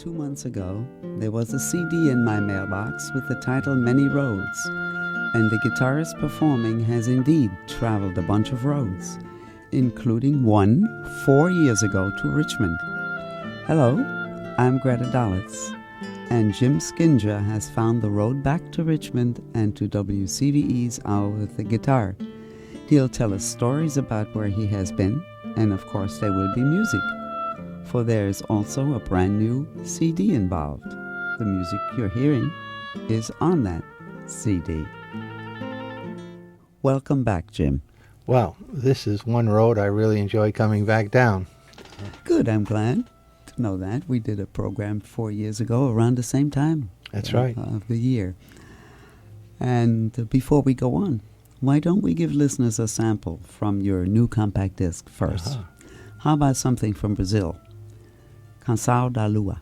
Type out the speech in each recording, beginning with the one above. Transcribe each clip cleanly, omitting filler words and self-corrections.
2 months ago, there was a CD in my mailbox with the title Many Roads, and the guitarist performing has indeed traveled a bunch of roads, including one 4 years ago to Richmond. Hello, I'm Grete Dollite, and Jim Skinger has found the road back to Richmond and to WCVE's Hour with the Guitar. He'll tell us stories about where he has been, and of course there will be music, for there is also a brand new CD involved. The music you're hearing is on that CD. Welcome back, Jim. Well, this is one road I really enjoy coming back down. Good, I'm glad to know that. We did a program 4 years ago around the same time. That's right. Of the year. And before we go on, why don't we give listeners a sample from your new compact disc first? Uh-huh. How about something from Brazil? Cancao da Lua.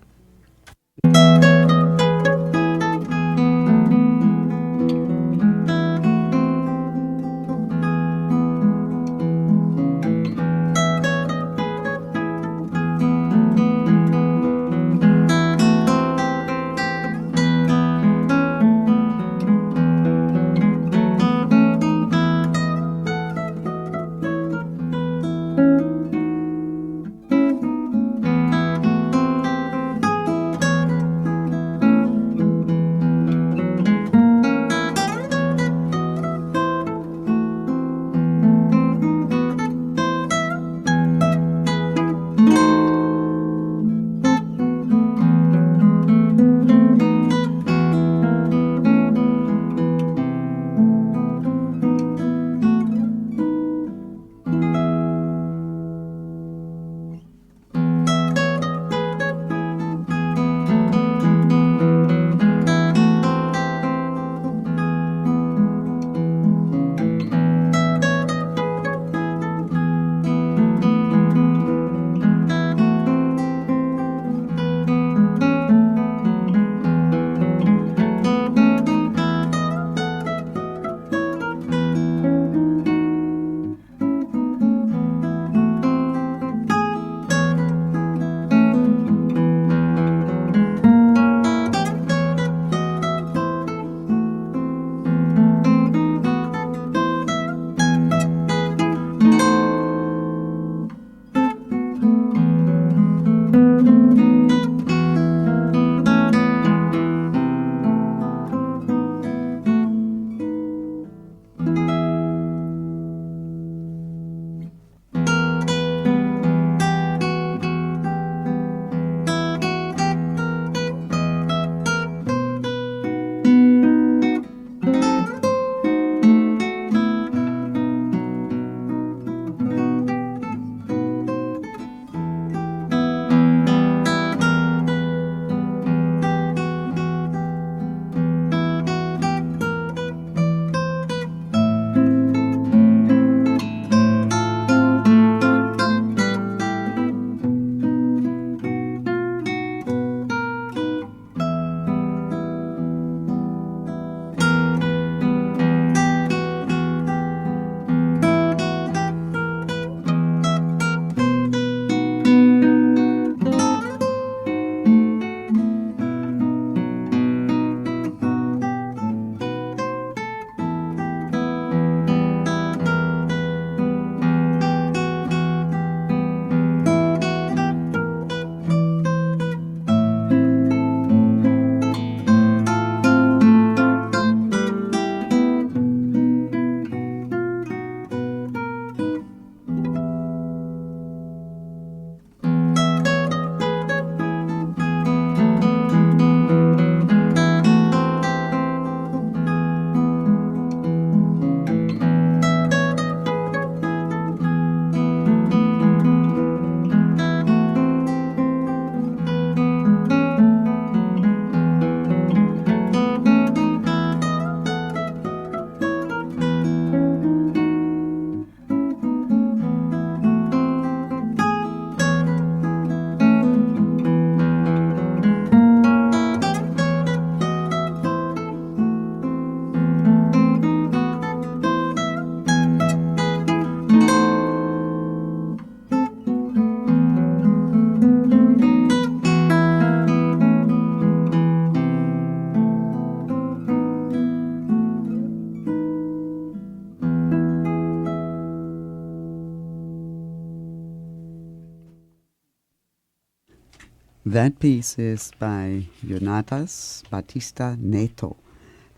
That piece is by Jonatas Batista-Neto,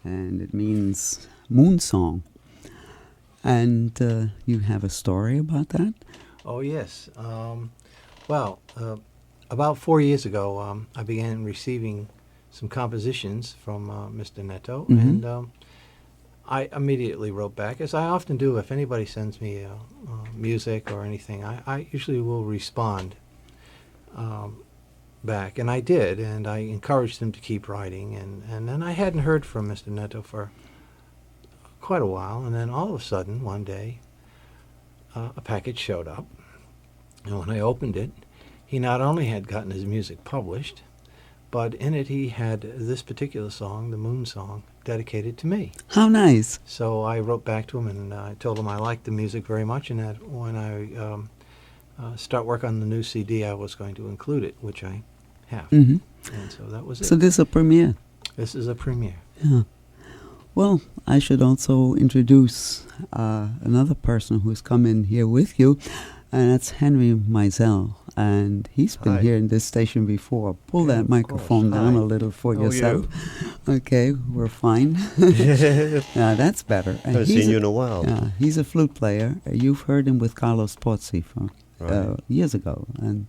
and it means moon song. And you have a story about that? Oh, yes. Well, about 4 years ago, I began receiving some compositions from Mr. Neto, and I immediately wrote back, as I often do. If anybody sends me music or anything, I usually will respond back, and I did, and I encouraged him to keep writing, and then I hadn't heard from Mr. Neto for quite a while, and then all of a sudden, one day, a package showed up, and when I opened it, he not only had gotten his music published, but in it he had this particular song, the Moon Song, dedicated to me. How nice. So I wrote back to him, and I told him I liked the music very much, and that when I start work on the new CD, I was going to include it, which I have. And so that was it. So this is a premiere? This is a premiere. Yeah. Well, I should also introduce another person who's come in here with you, and that's Henri Maizels. And he's been here in this station before. Pull that microphone down a little for yourself. Okay, we're fine. Yeah, that's better. I haven't seen you in a while. Yeah, he's a flute player. You've heard him with Carlos Pozzi for years ago, and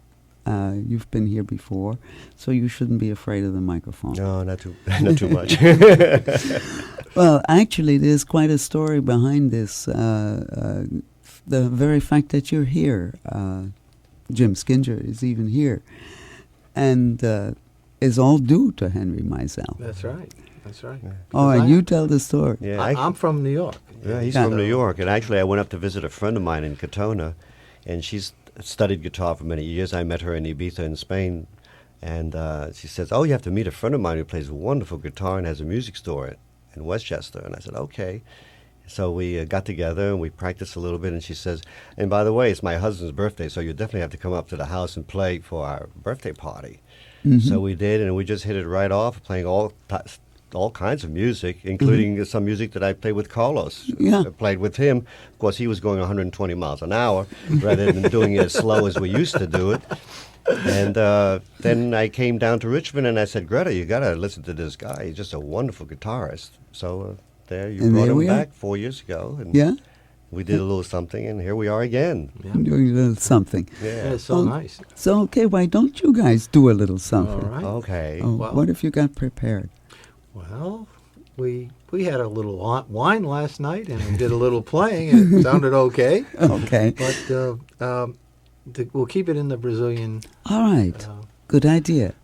you've been here before, so you shouldn't be afraid of the microphone. No, not too much. Well, actually, there's quite a story behind this. The very fact that you're here, Jim Skinger is even here, and is all due to Henri Maizels. That's right. That's right. Yeah. Oh, and you tell the story. Yeah, I'm from New York. Yeah, he's from New York, and actually I went up to visit a friend of mine in Katona, and she's studied guitar for many years. I met her in Ibiza in Spain, and she says, "Oh, you have to meet a friend of mine who plays wonderful guitar and has a music store in Westchester." And I said, "Okay." So we got together and we practiced a little bit, and she says, "And by the way, it's my husband's birthday, so you definitely have to come up to the house and play for our birthday party." So we did, and we just hit it right off, playing all kinds of music, including some music that I played with Carlos. Yeah. I played with him. Of course, he was going 120 miles an hour rather than doing it as slow as we used to do it. And then I came down to Richmond, and I said, "Greta, you got to listen to this guy. He's just a wonderful guitarist." So there you brought him back 4 years ago. And we did a little something, and here we are again. Yeah. Doing a little something. Yeah, it's so nice. So, okay, why don't you guys do a little something? All right. Okay. Oh, what if you got prepared? Well, we had a little wine last night, and we did a little playing, and it sounded okay. Okay. But we'll keep it in the Brazilian all right. Good idea.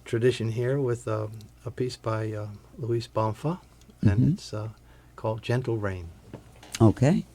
Tradition here with a piece by Luis Bonfa, and it's called Gentle Rain. Okay.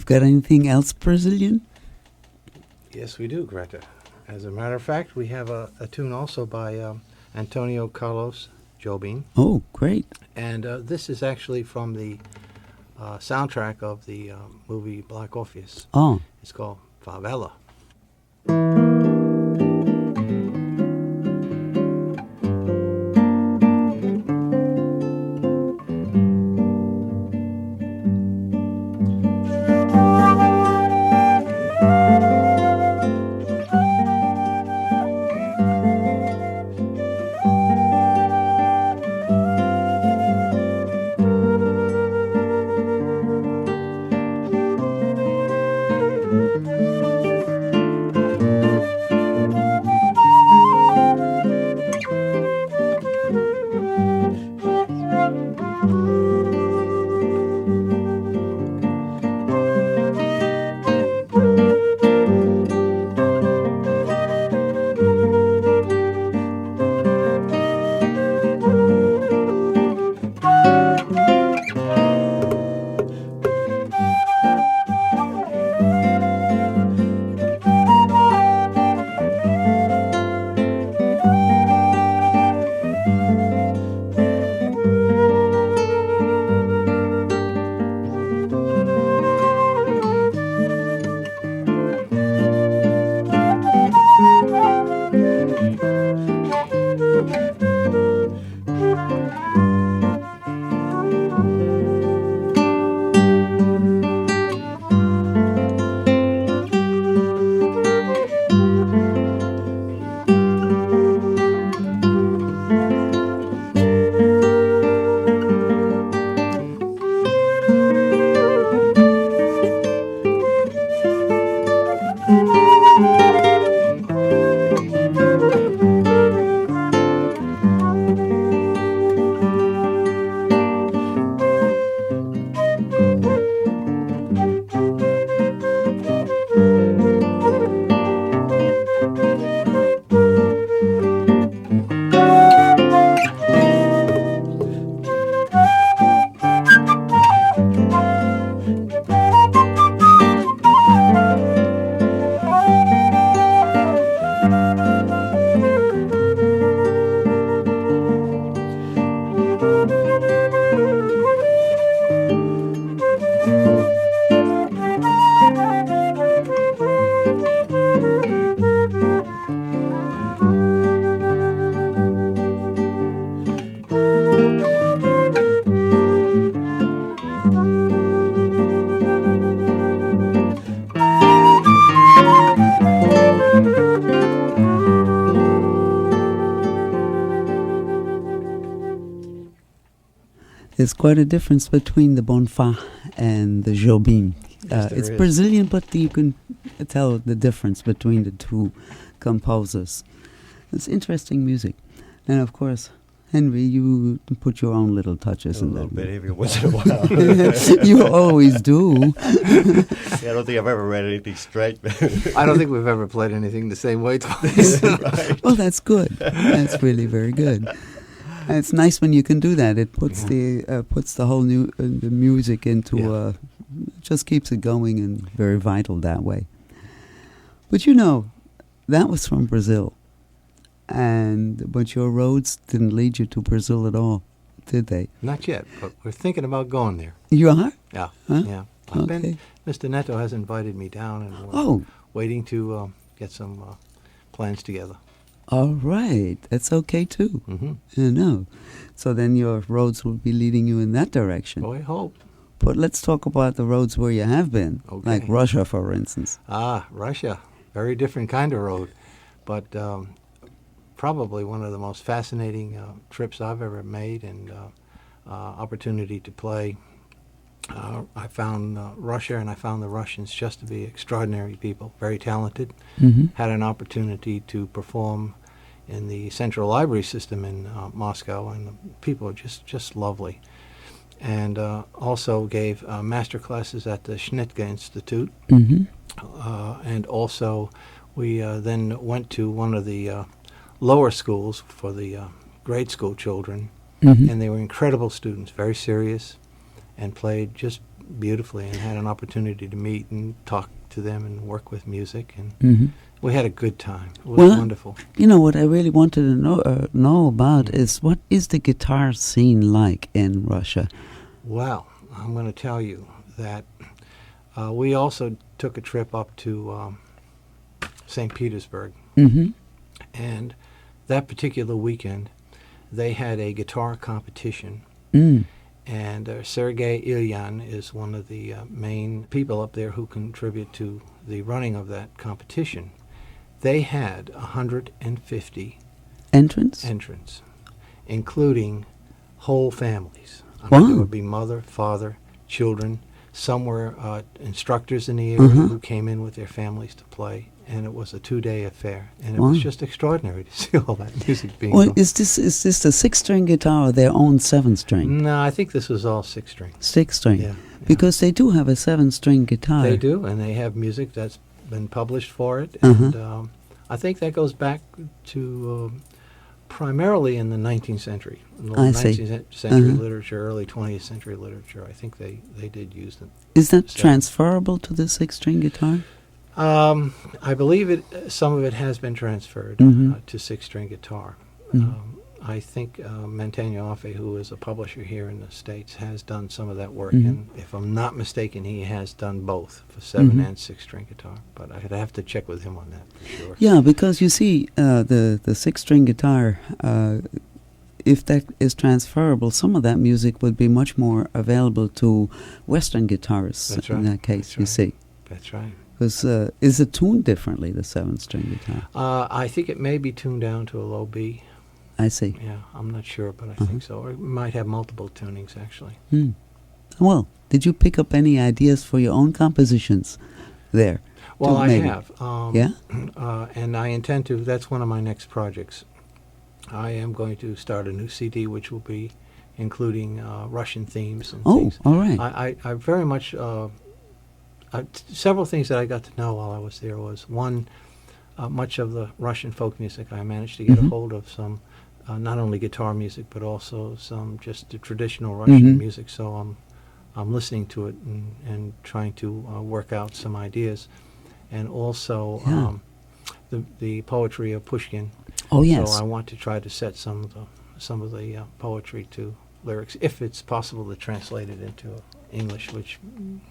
got anything else Brazilian? Yes, we do, Greta. As a matter of fact, we have a tune also by Antonio Carlos Jobim. Oh, great. And this is actually from the soundtrack of the movie Black Orpheus. Oh. It's called Favela. There's quite a difference between the Bonfa and the Jobim. Yes, It's there is. Brazilian, but you can tell the difference between the two composers. It's interesting music. And of course, Henry, you put your own little touches A in little there. bit every once in a while. You always do. Yeah, I don't think I've ever read anything straight. I don't think we've ever played anything the same way twice. Right. Well, that's good. That's really very good. And it's nice when you can do that. It puts the whole the music into just keeps it going and very vital that way. But you know, that was from Brazil, but your roads didn't lead you to Brazil at all, did they? Not yet, but we're thinking about going there. You are? Yeah, Huh? yeah. Okay. Mr. Neto has invited me down, and we're Oh, waiting to get some plans together. all right. That's okay too. Mm-hmm. You know. So then your roads will be leading you in that direction. Oh, I hope. But let's talk about the roads where you have been, Okay. like Russia, for instance. Russia. Very different kind of road, but probably one of the most fascinating trips I've ever made, and opportunity to play. I found Russia, and I found the Russians just to be extraordinary people, very talented. Mm-hmm. Had an opportunity to perform in the Central Library System in Moscow, and the people are just lovely. And also gave master classes at the Schnittke Institute. Mm-hmm. And also we then went to one of the lower schools for the grade school children, Mm-hmm. and they were incredible students, very serious, and played just beautifully and had an opportunity to meet and talk to them and work with music, and Hmm. we had a good time. It was Well, wonderful. You know what I really wanted to know about is what is the guitar scene like in Russia? Well, I'm going to tell you that we also took a trip up to St. Petersburg, Hmm. and that particular weekend they had a guitar competition. Mm. And Sergei Ilyan is one of the main people up there who contribute to the running of that competition. They had 150 Entrance? entrants, including whole families. I Wow. mean, there would be mother, father, children. Some were instructors in the area Uh-huh. who came in with their families to play, and it was a 2-day affair. And it Wow. was just extraordinary to see all that music being Well, done. is this the 6-string guitar or their own 7-string? No, I think this was all 6-string. 6-string. Yeah. Because they do have a 7-string guitar. They do, and they have music that's been published for it. Uh-huh. And I think that goes back to primarily in the 19th century. In the I see. 19th century Uh-huh. literature, early 20th century literature. I think they did use them. Is that So- transferable to the 6-string guitar? I believe some of it has been transferred Mhm. to 6-string guitar. Mhm. I think Mantegna Orfe, who is a publisher here in the States, has done some of that work. Mhm. And if I'm not mistaken, he has done both for 7 Mhm. and 6-string guitar. But I'd have to check with him on that for sure. Yeah, because you see, the 6-string guitar, if that is transferable, some of that music would be much more available to Western guitarists. That's in right. that case, That's you right. see. That's right. Because is it tuned differently, the 7-string guitar? I think it may be tuned down to a low B. I see. Yeah, I'm not sure, but I Uh-huh. think so. Or it might have multiple tunings, actually. Hmm. Well, did you pick up any ideas for your own compositions there? Well, I maybe. have. Yeah? And I intend to. That's one of my next projects. I am going to start a new CD, which will be including Russian themes and Oh, things. all right. I very much. Several things that I got to know while I was there was one. Much of the Russian folk music, I managed to get Mhm. a hold of some, not only guitar music, but also some just the traditional Russian Mhm. music. So I'm listening to it and trying to work out some ideas, and also Yeah. the poetry of Pushkin. Oh, yes. So I want to try to set some of the poetry to lyrics, if it's possible to translate it into English, which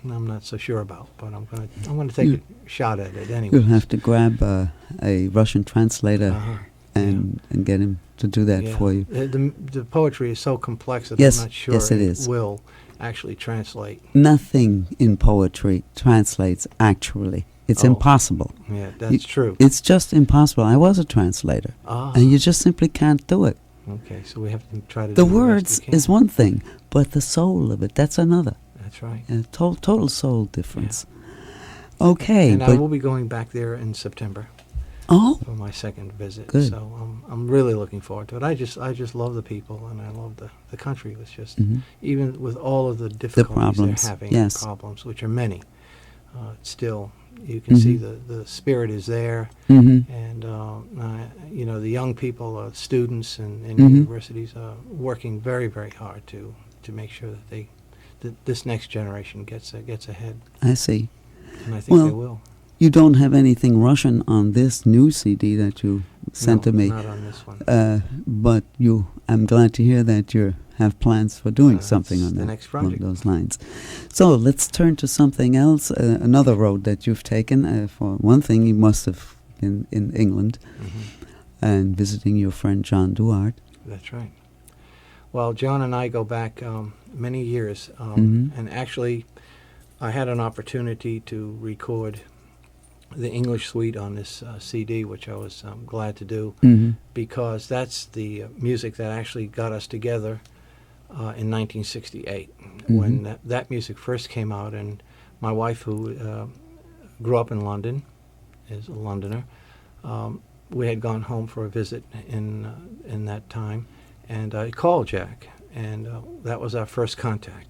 I'm not so sure about. But I'm gonna take You- a shot at it anyway. You'll have to grab a Russian translator Uh-huh. and get him to do that Yeah. for you. The poetry is so complex that Yes, I'm not sure yes, it is. will actually translate. Nothing in poetry translates actually. It's Oh. impossible. Yeah, that's true. It's just impossible. I was a translator, Ah, and you just simply can't do it. okay, so we have to try to The do best words we can. is one thing, but the soul of it, that's another. That's right. A total soul difference. Okay, And I but will be going back there in September oh, for my second visit. Good. So I'm really looking forward to it. I just love the people, and I love the country. It's just mhm. even with all of the difficulties problems, they're having, yes. problems, which are many. Still, you can see Mhm. the spirit is there. Mhm. And the young people, students in Mhm. universities, are working very, very hard to make sure that this next generation gets ahead, I see. and I think they Well, will. You don't have anything Russian on this new CD that you sent No, to me, not on this one. but I'm glad to hear that you have plans for doing something That's on the that, next on project. those lines. So let's turn to something else. Another road that you've taken. For one thing, you must have been in England Mhm. and visiting your friend John Duarte. That's right. Well, John and I go back many years, Mhm. and actually, I had an opportunity to record the English suite on this CD, which I was glad to do, Mhm. because that's the music that actually got us together in 1968, when that music first came out. And my wife, who grew up in London, is a Londoner, we had gone home for a visit in that time, and I called Jack, and that was our first contact.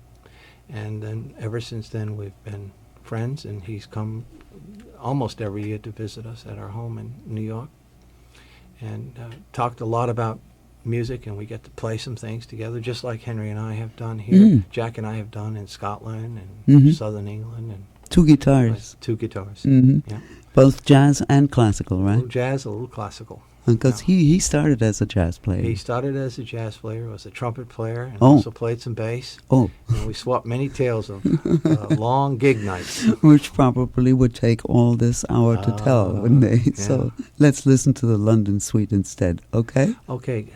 And then ever since then, we've been friends, and he's come almost every year to visit us at our home in New York, and talked a lot about music, and we get to play some things together, just like Henri and I have done here. Jack and I have done in Scotland and Southern England, and 2 guitars. 2 guitars. Yeah. Both jazz and classical, A right? little jazz, a little classical. Because he started as a jazz player. He started as a jazz player, was a trumpet player, and Oh. also played some bass. Oh, And we swapped many tales of long gig nights. which probably would take all this hour to tell, wouldn't they? yeah. So let's listen to the London Suite instead, okay? Okay.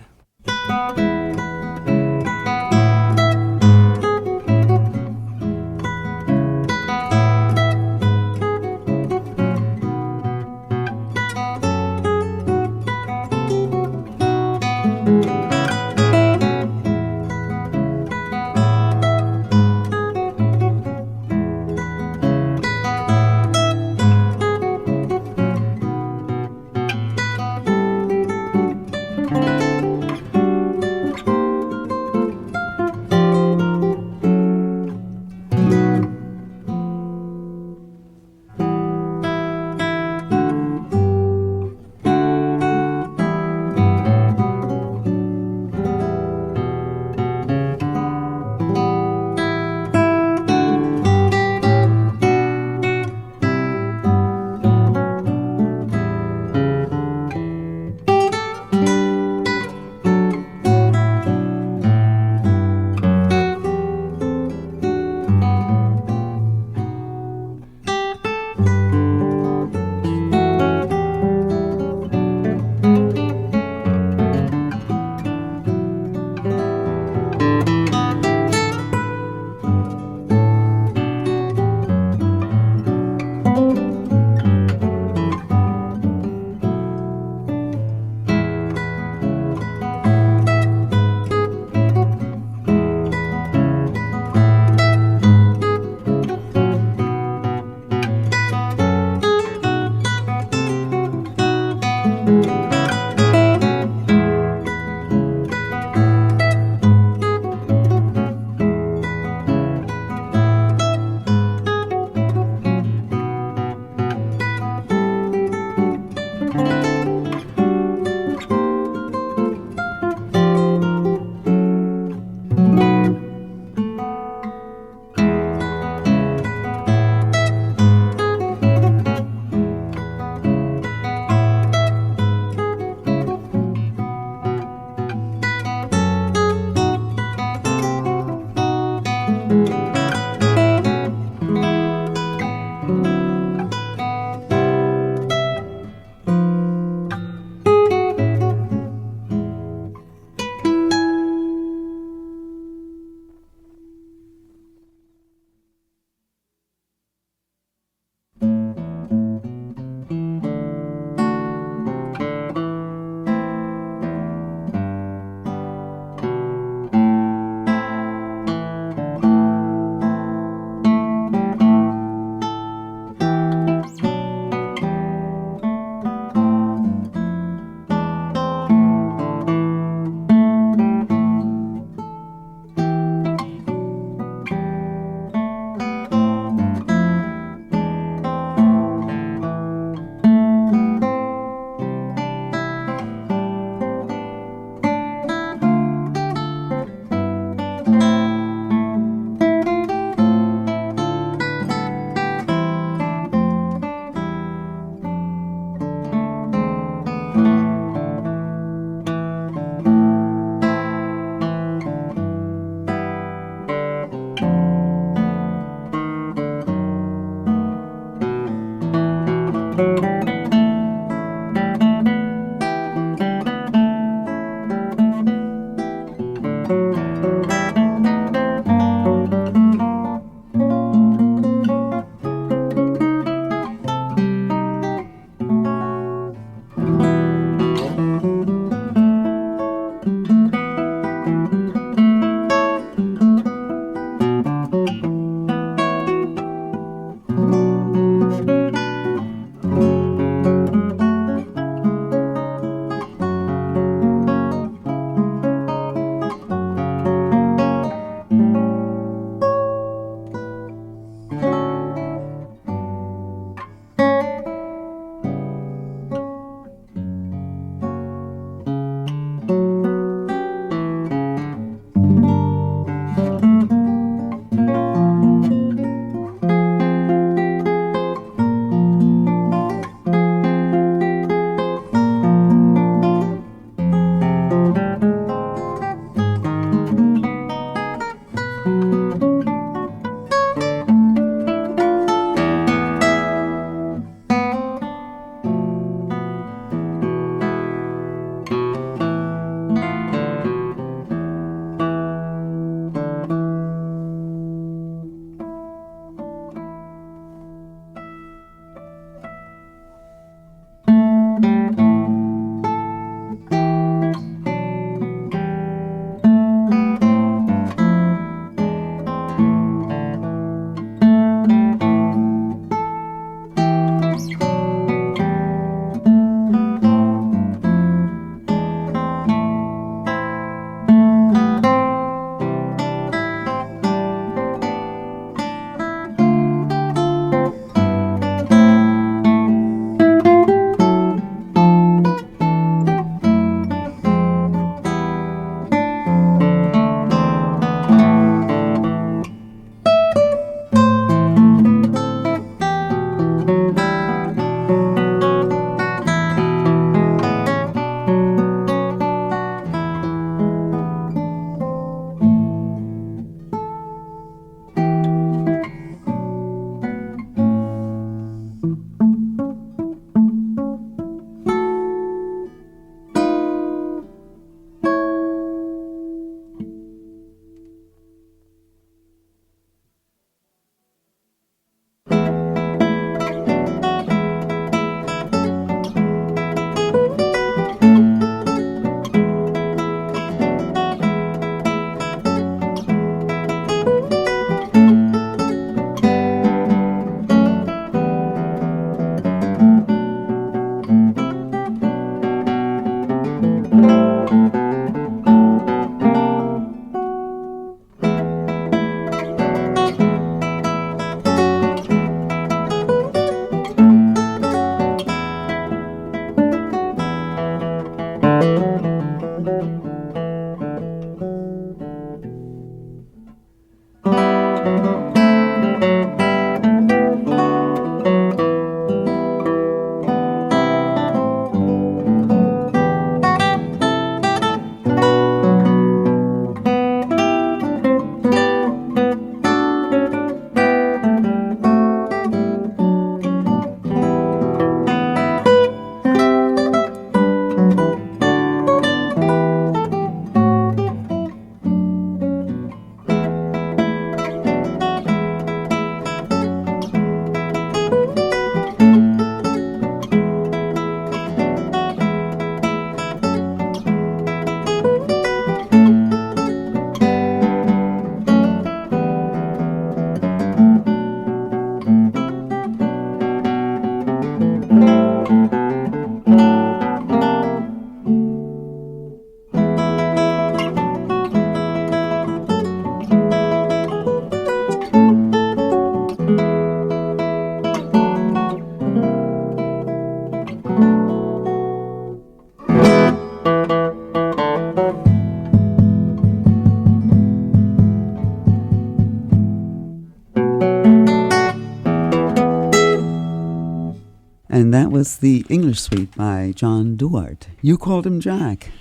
That was the English Suite by John Duarte. You called him Jack.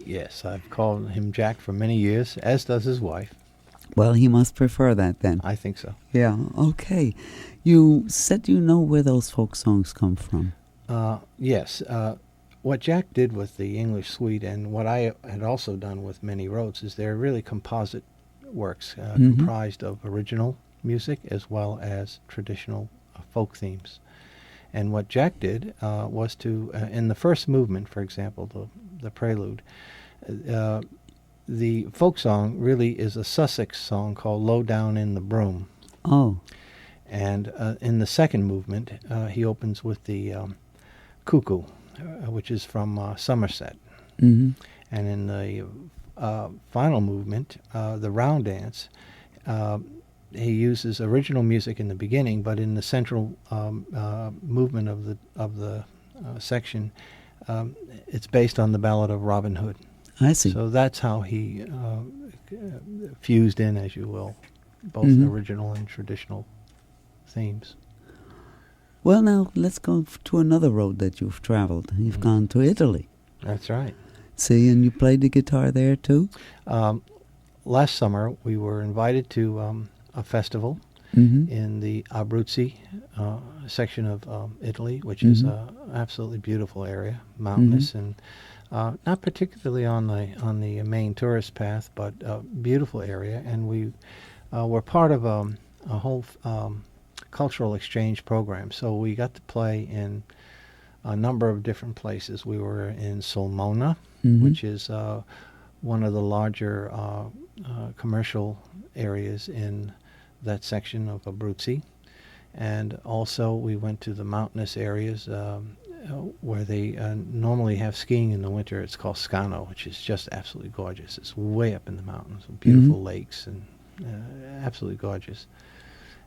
Yes, I've called him Jack for many years, as does his wife. Well, he must prefer that then. I think so. Yeah, okay. You said you know where those folk songs come from. Yes. What Jack did with the English Suite and what I had also done with Many Roads is they're really composite works comprised of original music as well as traditional folk themes. And what Jack did was to, in the first movement, for example, the Prelude, the folk song really is a Sussex song called Low Down in the Broom. Oh. And in the second movement, he opens with the Cuckoo, which is from Somerset. Mm-hmm. And in the final movement, the round dance, he uses original music in the beginning, but in the central movement of the section, it's based on the Ballad of Robin Hood. I see. So that's how he fused in, as you will, both original and traditional themes. Well, now, let's go to another road that you've traveled. You've gone to Italy. That's right. See, and you played the guitar there, too? Last summer, we were invited to a festival in the Abruzzi section of Italy, which is an absolutely beautiful area, mountainous and not particularly on the main tourist path, but a beautiful area. And we were part of a whole cultural exchange program. So we got to play in a number of different places. We were in Sulmona, which is one of the larger commercial areas in that section of Abruzzi. And also we went to the mountainous areas where they normally have skiing in the winter. It's called Scano, which is just absolutely gorgeous. It's way up in the mountains with beautiful lakes and absolutely gorgeous.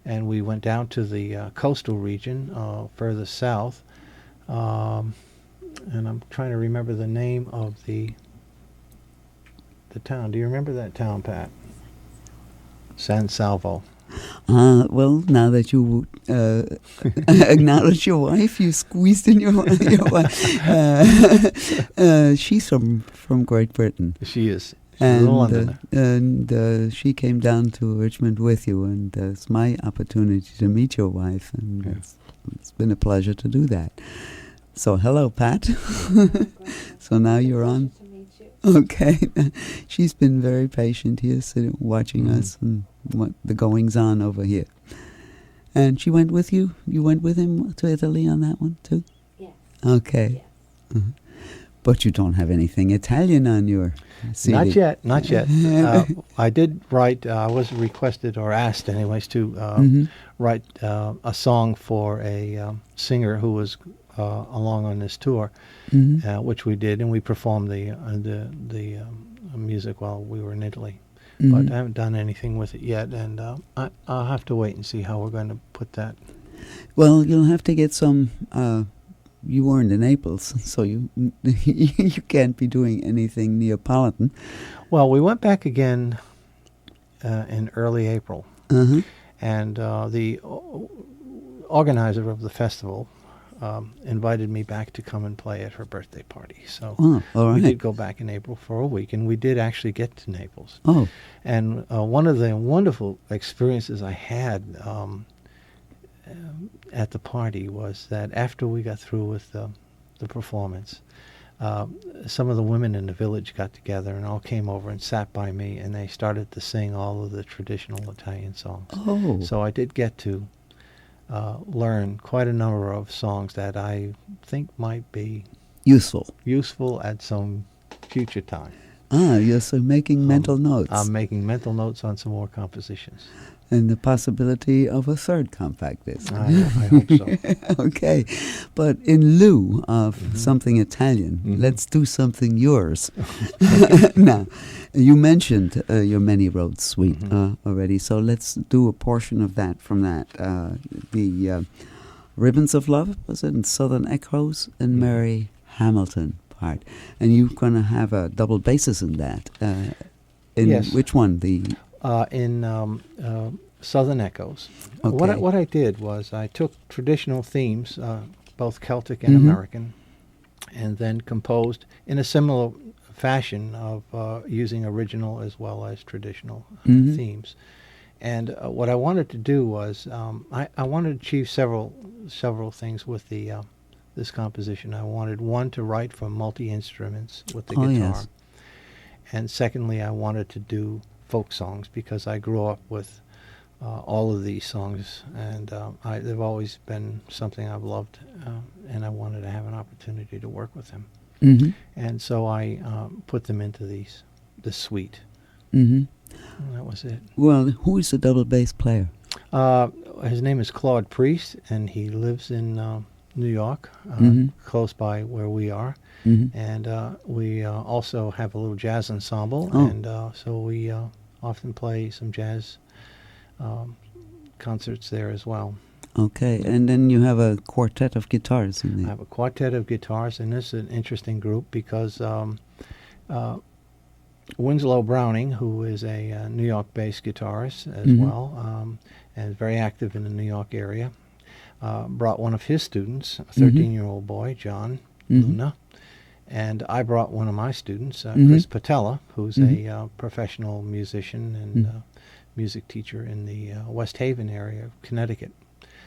And we went down to the coastal region further south, and I'm trying to remember the name of the town. Do you remember that town, Pat? San Salvo. Well, now that you acknowledge your wife, you squeezed in your wife. She's from Great Britain. She is. She's a Londoner. And she came down to Richmond with you, and it's my opportunity to meet your wife, and it's been a pleasure to do that. So, hello, Pat. So now you're on. Okay. She's been very patient here, sitting, watching us and what the goings on over here. And she went with you? You went with him to Italy on that one, too? Yes. Okay. Yes. But you don't have anything Italian on your CD. Not yet. I did write, I was requested or asked anyways to write a song for a singer who was along on this tour, which we did, and we performed the music while we were in Italy. But I haven't done anything with it yet, and I'll have to wait and see how we're going to put that. Well, you'll have to get some... you weren't in Naples, so you can't be doing anything Neapolitan. Well, we went back again in early April, and the organizer of the festival invited me back to come and play at her birthday party. So all right. We did go back in April for a week, and we did actually get to Naples. Oh. And one of the wonderful experiences I had at the party was that after we got through with the performance, some of the women in the village got together and all came over and sat by me, and they started to sing all of the traditional Italian songs. Oh. So I did get to learn quite a number of songs that I think might be useful at some future time. You're so making mental notes. I'm making mental notes on some more compositions. And the possibility of a third compact disc. I hope so. Okay. But in lieu of something Italian, let's do something yours. Now, you mentioned your Many Roads Suite already, so let's do a portion of that from that. The Ribbons of Love, was it, in Southern Echoes, and Mary Hamilton part. And you're going to have a double basis in that. Yes. Which one? In Southern Echoes. Okay. What I did was I took traditional themes, both Celtic and American, and then composed in a similar fashion of using original as well as traditional themes. And what I wanted to do was I wanted to achieve several things with the this composition. I wanted, one, to write for multi-instruments with the guitar. Yes. And secondly, I wanted to do folk songs because I grew up with all of these songs, and they've always been something I've loved, and I wanted to have an opportunity to work with them. And so I put them into this suite. And that was it. Well, who is the double bass player? His name is Claude Preece, and he lives in New York, close by where we are. And we also have a little jazz ensemble, and so we often play some jazz concerts there as well. Okay, and then you have a quartet of guitars in I there. have a quartet of guitars, and this is an interesting group because Winslow Browning, who is a New York-based guitarist as well, and very active in the New York area, brought one of his students, a 13-year-old boy, John Luna, and I brought one of my students, Chris Pattella, who's a professional musician and music teacher in the West Haven area of Connecticut.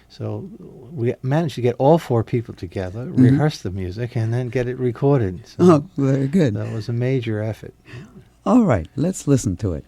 So we managed to get all four people together, rehearse the music, and then get it recorded. So very good. that was a major effort. All right, let's listen to it.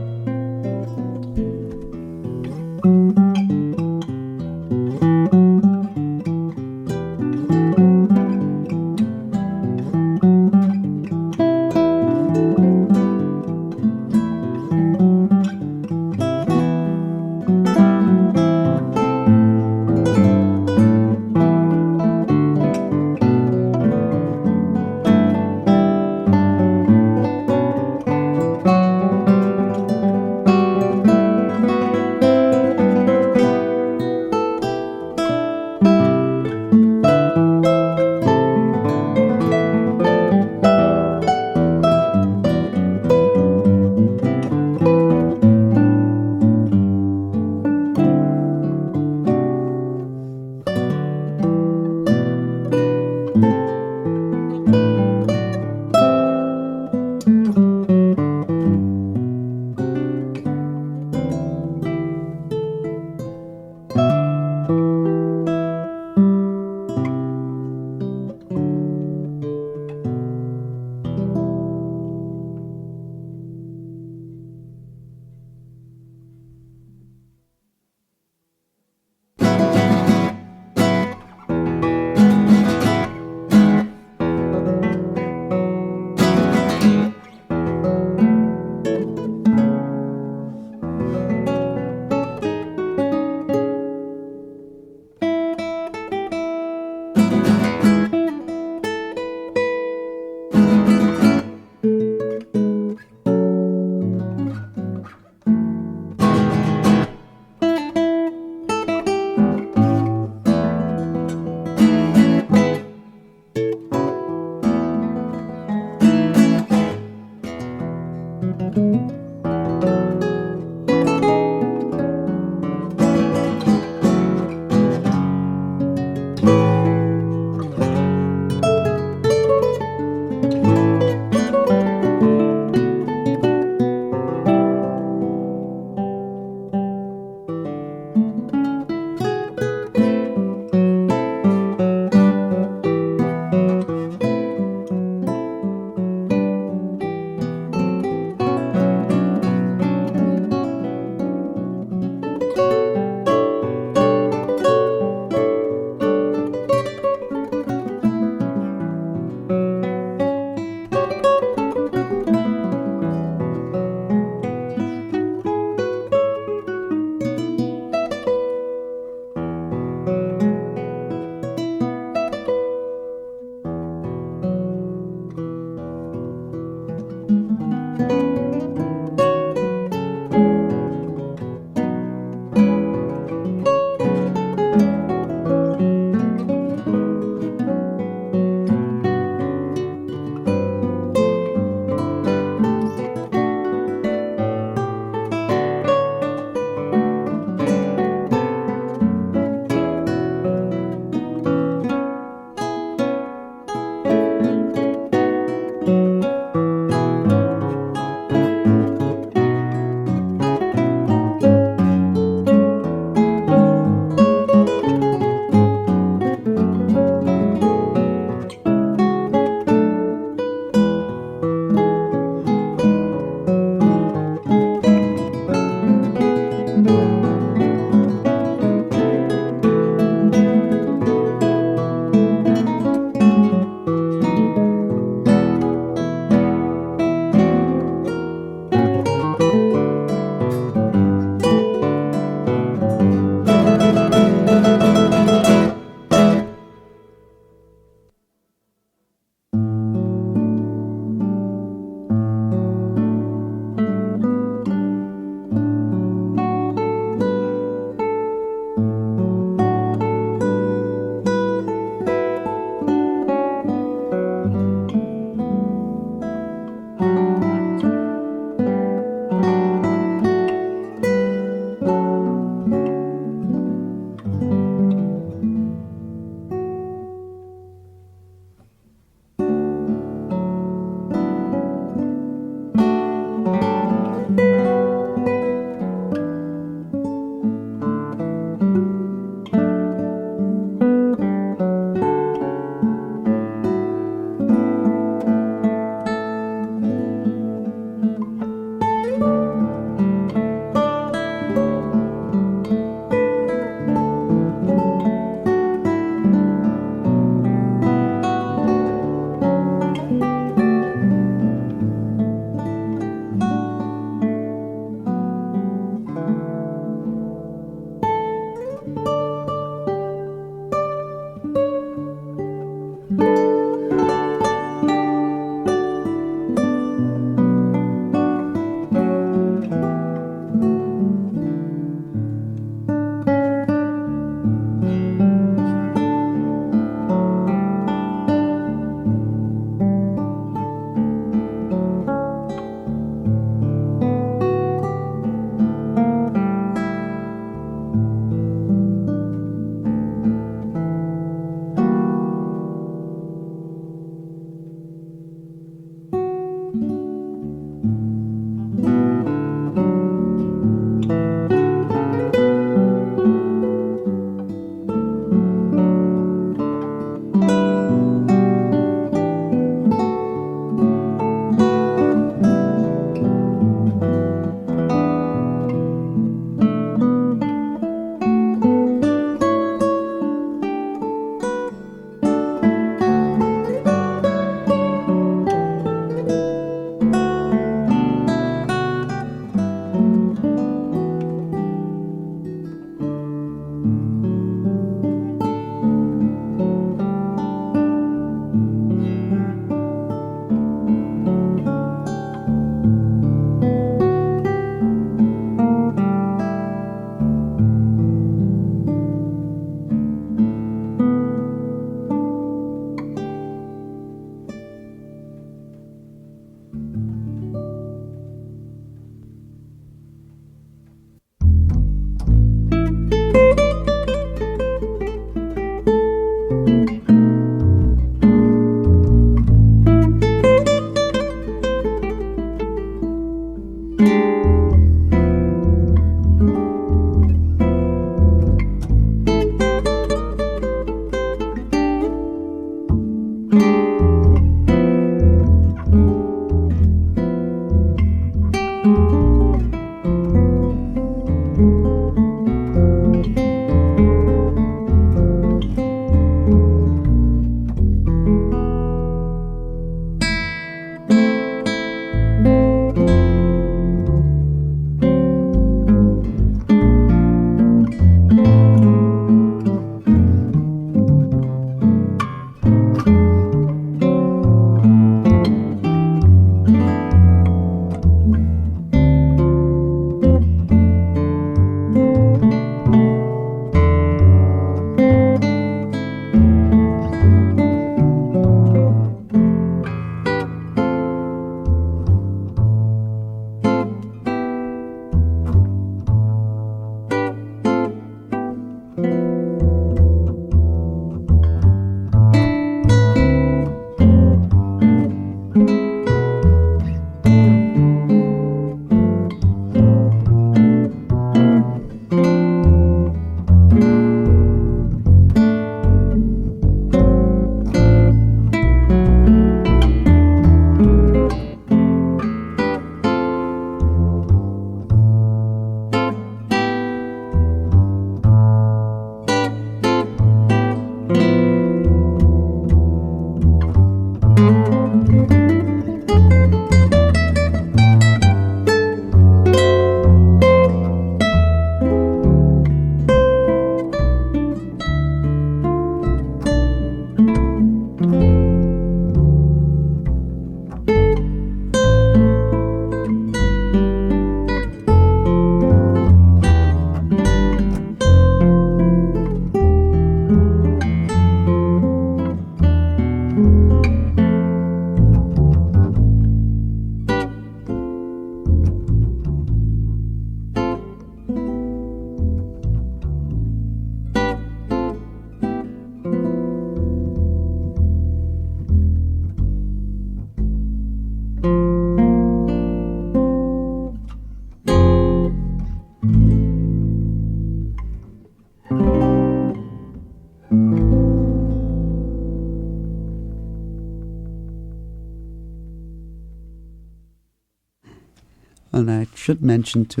And I should mention to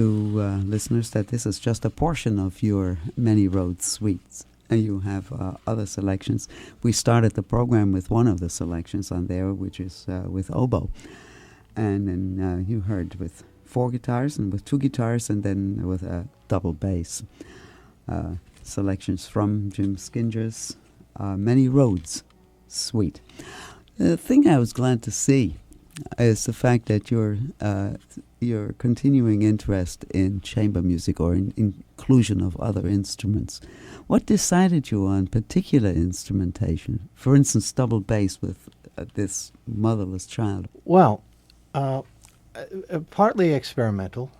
listeners that this is just a portion of your Many Roads suites. And you have other selections. We started the program with one of the selections on there, which is with oboe. And then you heard with 4 guitars and with 2 guitars and then with a double bass. Selections from Jim Skinger's Many Roads suite. The thing I was glad to see is the fact that your continuing interest in chamber music or in inclusion of other instruments. What decided you on particular instrumentation? For instance, double bass with this motherless child. Well, partly experimental,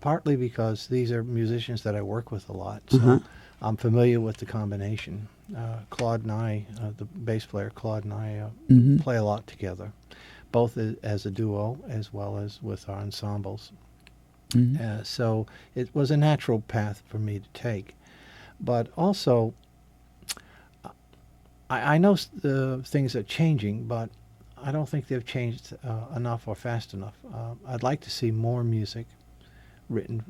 partly because these are musicians that I work with a lot, so I'm familiar with the combination. Claude and I, the bass player Claude and I, play a lot together, both as a duo as well as with our ensembles. So it was a natural path for me to take. But also, I know the things are changing, but I don't think they've changed enough or fast enough. I'd like to see more music written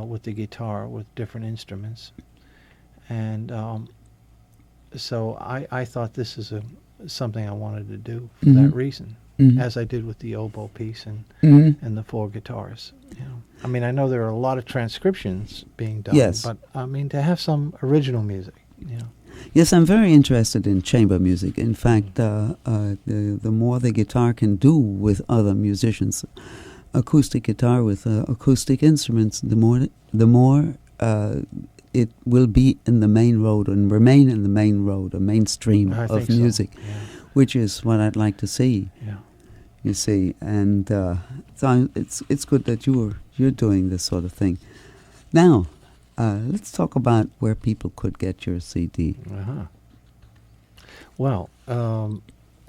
with the guitar, with different instruments. And so I thought this is something I wanted to do for that reason, as I did with the oboe piece and the 4 guitars. You know, I mean, I know there are a lot of transcriptions being done, but I mean, to have some original music, you know. Yes, I'm very interested in chamber music. In fact, the more the guitar can do with other musicians, acoustic guitar with acoustic instruments, the more it will be in the main road and remain in the main road, a mainstream of music, which is what I'd like to see. Yeah. You see, and so it's good that you're doing this sort of thing. Now, let's talk about where people could get your CD. Well,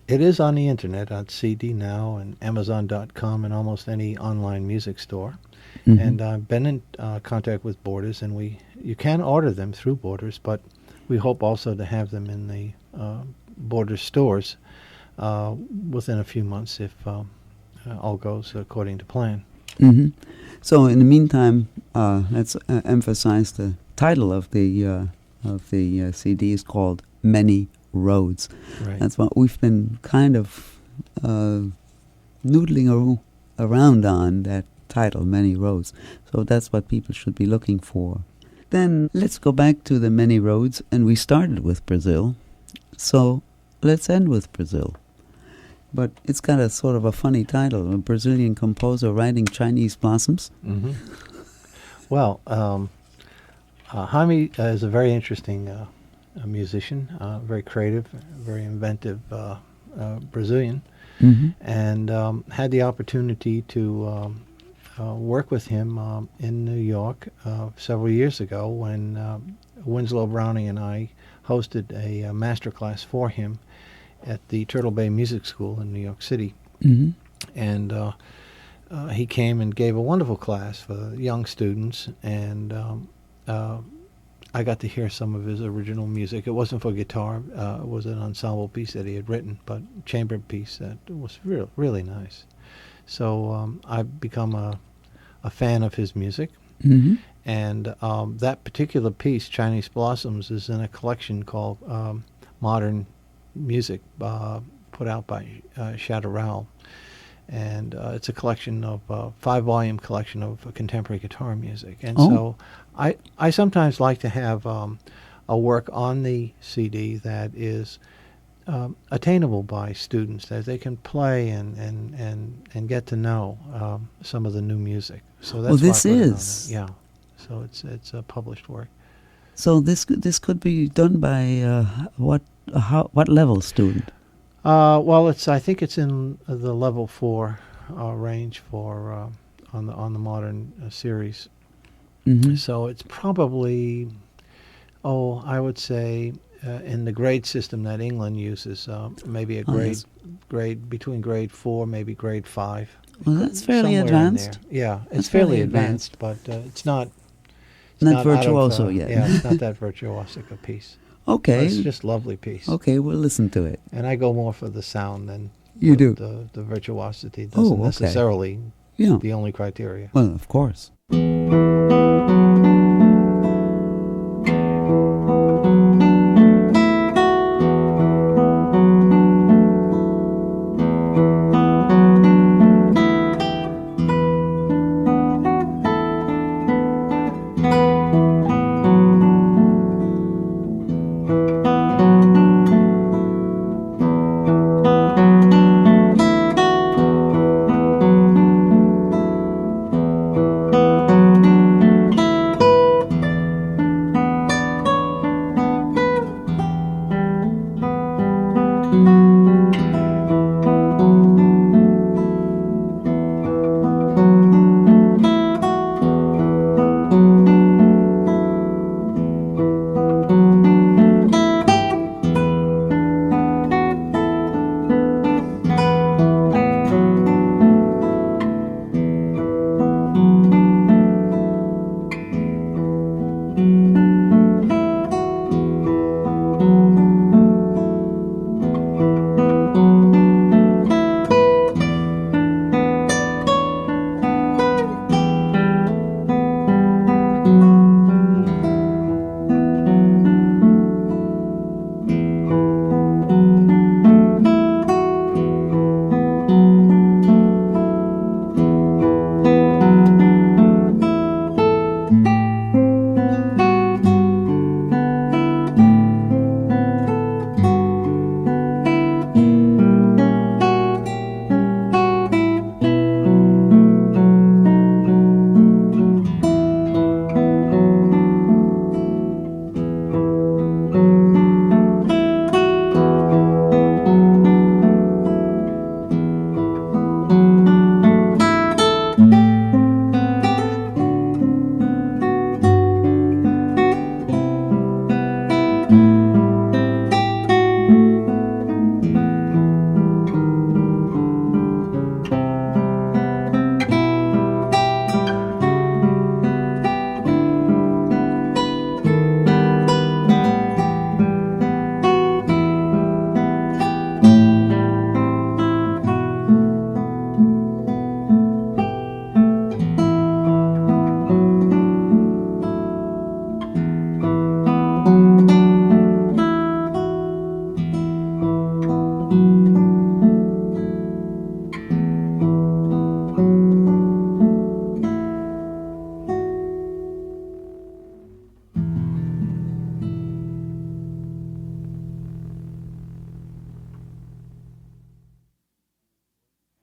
it is on the internet on CD Now and Amazon.com and almost any online music store. And I've been in contact with Borders, and you can order them through Borders, but we hope also to have them in the Borders stores within a few months if all goes according to plan. So in the meantime, let's emphasize the title of the CD is called Many Roads. Right. That's what we've been kind of noodling around on, that title, Many Roads. So that's what people should be looking for. Then let's go back to the Many Roads, and we started with Brazil. So let's end with Brazil. But it's got a sort of a funny title, a Brazilian composer writing Chinese blossoms. Well, Jaime is a very interesting musician, very creative, very inventive Brazilian, and had the opportunity to work with him in New York several years ago when Winslow, Browning, and I hosted a master class for him at the Turtle Bay Music School in New York City. And he came and gave a wonderful class for young students, and I got to hear some of his original music. It wasn't for guitar, it was an ensemble piece that he had written, but chamber piece that was really nice. So I've become a fan of his music. And that particular piece, Chinese Blossoms, is in a collection called Modern Music, put out by Chateauroux. And it's a collection of 5-volume collection of contemporary guitar music. And so I sometimes like to have a work on the CD that is attainable by students, that they can play and get to know some of the new music. So that's this is So it's a published work. So this could be done by what level student? Well, I think it's in the level 4 range for on the modern series. So it's probably, I would say, in the grade system that England uses, maybe a grade between grade 4, maybe grade 5. Well, that's fairly advanced. Yeah, it's fairly advanced, but it's not. Not virtuoso yet. Yeah, it's not that virtuosic a piece. Okay. But it's just a lovely piece. Okay, we'll listen to it. And I go more for the sound than you do. The virtuosity doesn't necessarily Yeah. the only criteria. Well, of course.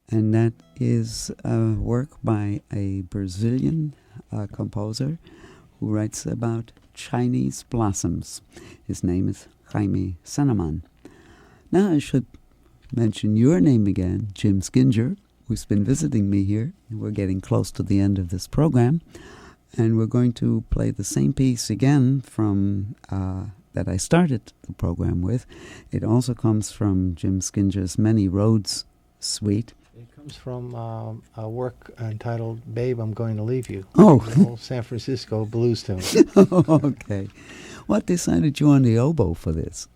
And that is a work by a Brazilian composer who writes about Chinese blossoms. His name is Jaime Seneman. Now I should mention your name again, Jim Skinger, who's been visiting me here. We're getting close to the end of this program, and we're going to play the same piece again from that I started the program with. It also comes from Jim Skinger's Many Roads suite. It comes from a work entitled "Babe, I'm Going to Leave You." Oh, an old San Francisco blues tune. Okay. What decided you on the oboe for this?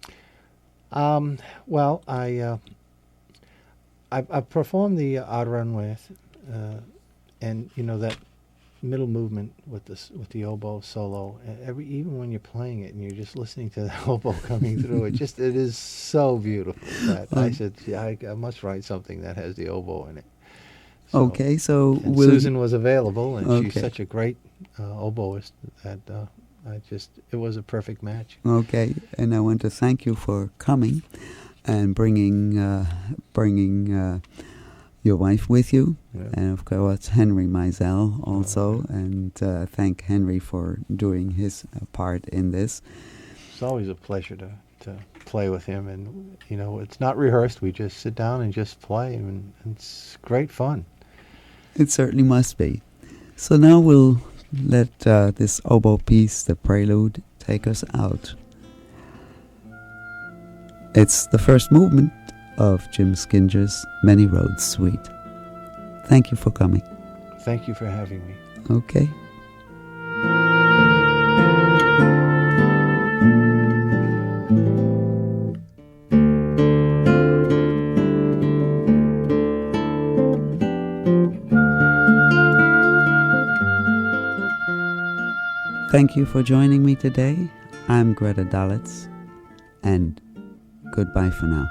Well, I performed the Odd Run with, and you know that middle movement with the oboe solo. Even when you're playing it and you're just listening to the oboe coming through, it is so beautiful that I said, yeah, I must write something that has the oboe in it. So, okay, so Susan was available, and Okay. she's such a great oboist that it was a perfect match. Okay, and I want to thank you for coming and bringing your wife with you, Yeah. and of course Henri Maizels also, and thank Henri for doing his part in this. It's always a pleasure to play with him, and you know it's not rehearsed. We just sit down and just play, and it's great fun. It certainly must be. So now we'll let this oboe piece, the Prelude, take us out. It's the first movement of Jim Skinger's Many Roads Suite. Thank you for coming. Thank you for having me. Okay. Thank you for joining me today. I'm Grete Dollite, and goodbye for now.